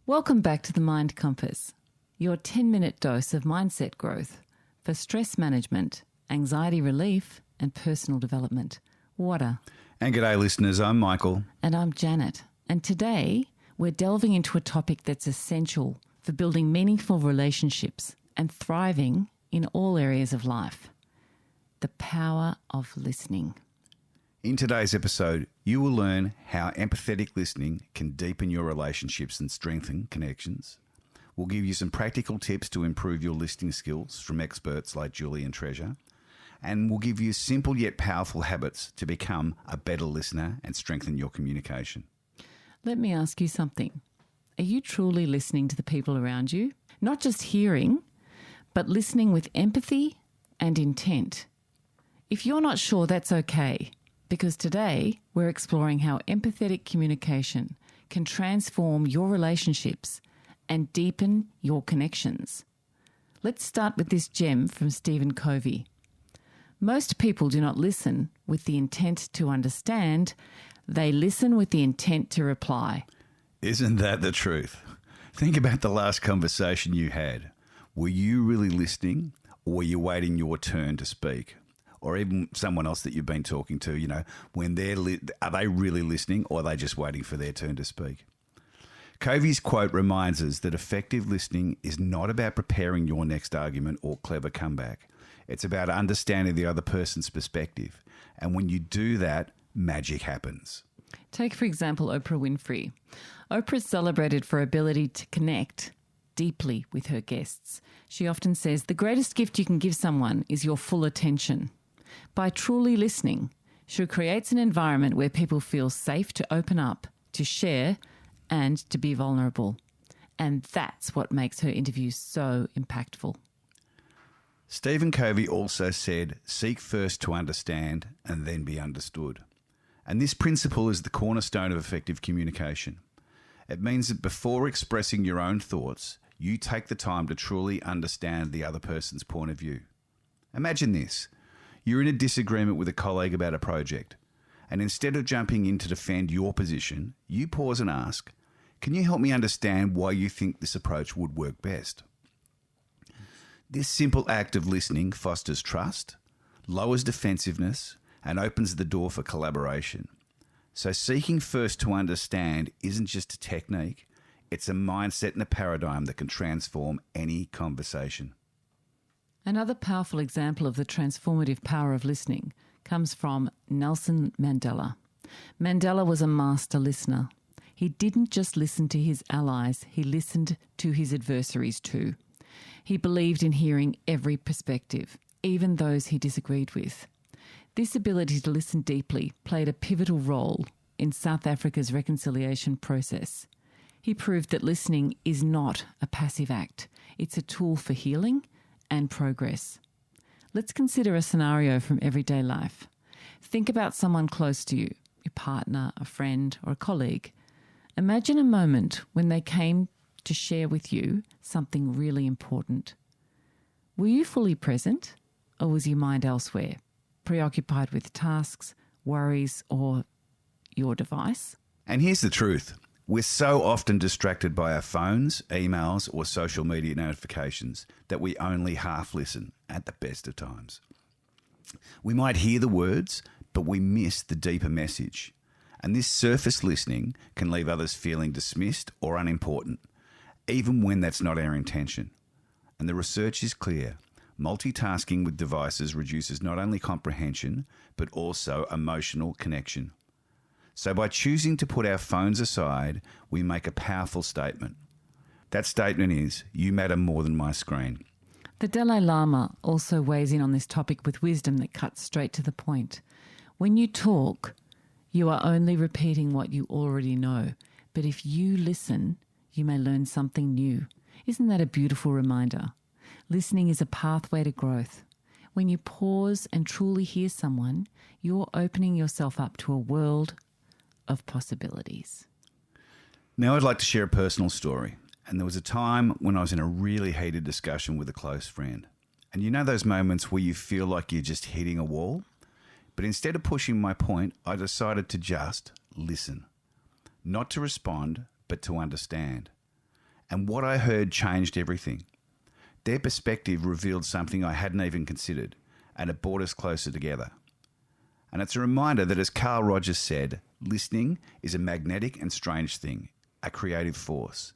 Welcome back to the Mind Compass, your 10-minute dose of mindset growth for stress management, anxiety relief, and personal development. Wada. And g'day listeners, I'm Michael. And I'm Janet. And today we're delving into a topic that's essential for building meaningful relationships and thriving in all areas of life. The power of listening. In today's episode, you will learn how empathetic listening can deepen your relationships and strengthen connections. We'll give you some practical tips to improve your listening skills from experts like Julie and Treasure. And we'll give you simple yet powerful habits to become a better listener and strengthen your communication. Let me ask you something. Are you truly listening to the people around you? Not just hearing, but listening with empathy and intent. If you're not sure, that's okay. Because today we're exploring how empathetic communication can transform your relationships and deepen your connections. Let's start with this gem from Stephen Covey. Most people do not listen with the intent to understand. They listen with the intent to reply. Isn't that the truth? Think about the last conversation you had. Were you really listening, or were you waiting your turn to speak? Or even someone else that you've been talking to, when are they really listening, or are they just waiting for their turn to speak? Covey's quote reminds us that effective listening is not about preparing your next argument or clever comeback. It's about understanding the other person's perspective. And when you do that, magic happens. Take, for example, Oprah Winfrey. Oprah is celebrated for her ability to connect deeply with her guests. She often says, the greatest gift you can give someone is your full attention. By truly listening, she creates an environment where people feel safe to open up, to share, and to be vulnerable. And that's what makes her interviews so impactful. Stephen Covey also said, seek first to understand and then be understood. And this principle is the cornerstone of effective communication. It means that before expressing your own thoughts, you take the time to truly understand the other person's point of view. Imagine this. You're in a disagreement with a colleague about a project, and instead of jumping in to defend your position, you pause and ask, can you help me understand why you think this approach would work best? This simple act of listening fosters trust, lowers defensiveness, and opens the door for collaboration. So seeking first to understand isn't just a technique, it's a mindset and a paradigm that can transform any conversation. Another powerful example of the transformative power of listening comes from Nelson Mandela. Mandela was a master listener. He didn't just listen to his allies, he listened to his adversaries too. He believed in hearing every perspective, even those he disagreed with. This ability to listen deeply played a pivotal role in South Africa's reconciliation process. He proved that listening is not a passive act. It's a tool for healing and progress. Let's consider a scenario from everyday life. Think about someone close to you, your partner, a friend, or a colleague. Imagine a moment when they came to share with you something really important. Were you fully present, or was your mind elsewhere, preoccupied with tasks, worries, or your device? And here's the truth. We're so often distracted by our phones, emails, or social media notifications that we only half listen at the best of times. We might hear the words, but we miss the deeper message. And this surface listening can leave others feeling dismissed or unimportant, even when that's not our intention. And the research is clear. Multitasking with devices reduces not only comprehension, but also emotional connection. So by choosing to put our phones aside, we make a powerful statement. That statement is, you matter more than my screen. The Dalai Lama also weighs in on this topic with wisdom that cuts straight to the point. When you talk, you are only repeating what you already know. But if you listen, you may learn something new. Isn't that a beautiful reminder? Listening is a pathway to growth. When you pause and truly hear someone, you're opening yourself up to a world of possibilities. Now I'd like to share a personal story. And there was a time when I was in a really heated discussion with a close friend. And you know those moments where you feel like you're just hitting a wall? But instead of pushing my point, I decided to just listen. not to respond, but to understand. And what I heard changed everything. Their perspective revealed something I hadn't even considered, and it brought us closer together. And it's a reminder that, as Carl Rogers said, listening is a magnetic and strange thing, a creative force.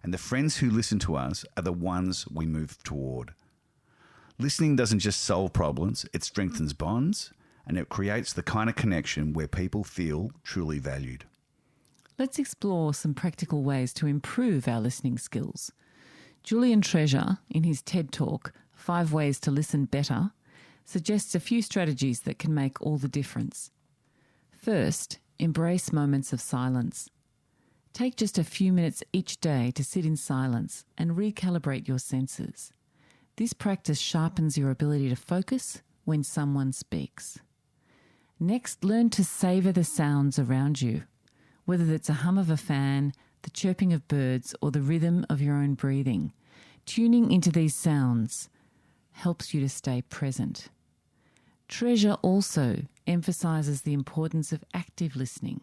And the friends who listen to us are the ones we move toward. Listening doesn't just solve problems, it strengthens bonds, and it creates the kind of connection where people feel truly valued. Let's explore some practical ways to improve our listening skills. Julian Treasure, in his TED Talk, 5 Ways to Listen Better, suggests a few strategies that can make all the difference. First, embrace moments of silence. Take just a few minutes each day to sit in silence and recalibrate your senses. This practice sharpens your ability to focus when someone speaks. Next, learn to savour the sounds around you, whether it's a hum of a fan, the chirping of birds, or the rhythm of your own breathing. Tuning into these sounds helps you to stay present. Treasure also emphasises the importance of active listening,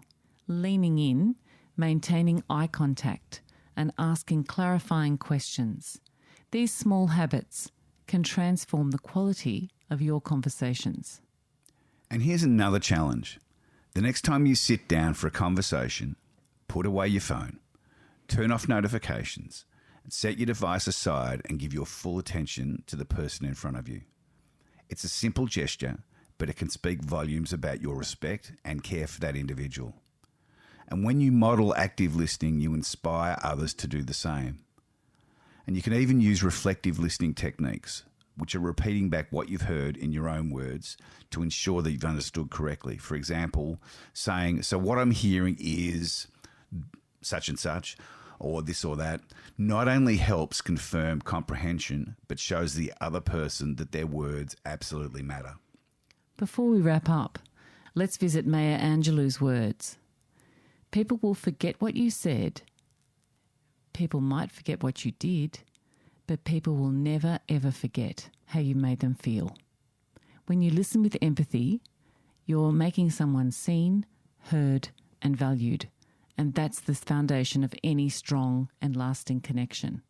leaning in, maintaining eye contact, and asking clarifying questions. These small habits can transform the quality of your conversations. And here's another challenge. The next time you sit down for a conversation, put away your phone, turn off notifications, and set your device aside and give your full attention to the person in front of you. It's a simple gesture, but it can speak volumes about your respect and care for that individual. And when you model active listening, you inspire others to do the same. And you can even use reflective listening techniques, which are repeating back what you've heard in your own words to ensure that you've understood correctly. For example, saying, so what I'm hearing is such and such, or this or that, not only helps confirm comprehension, but shows the other person that their words absolutely matter. Before we wrap up, let's visit Maya Angelou's words. People will forget what you said. People might forget what you did, but people will never, ever forget how you made them feel. When you listen with empathy, you're making someone seen, heard, and valued. And that's the foundation of any strong and lasting connection.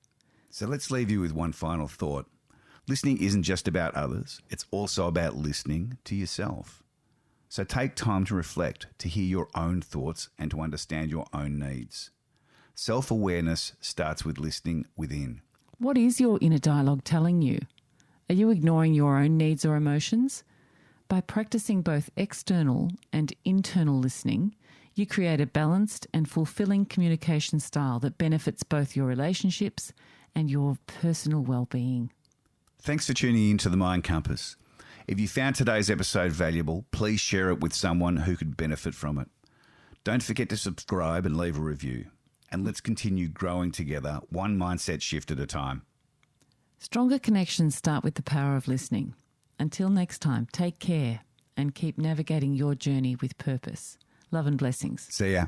So let's leave you with one final thought. Listening isn't just about others, it's also about listening to yourself. So take time to reflect, to hear your own thoughts and to understand your own needs. Self-awareness starts with listening within. What is your inner dialogue telling you? Are you ignoring your own needs or emotions? By practicing both external and internal listening, you create a balanced and fulfilling communication style that benefits both your relationships and your personal well-being. Thanks for tuning in to The Mind Compass. If you found today's episode valuable, please share it with someone who could benefit from it. Don't forget to subscribe and leave a review. And let's continue growing together, one mindset shift at a time. Stronger connections start with the power of listening. Until next time, take care and keep navigating your journey with purpose. Love and blessings. See ya.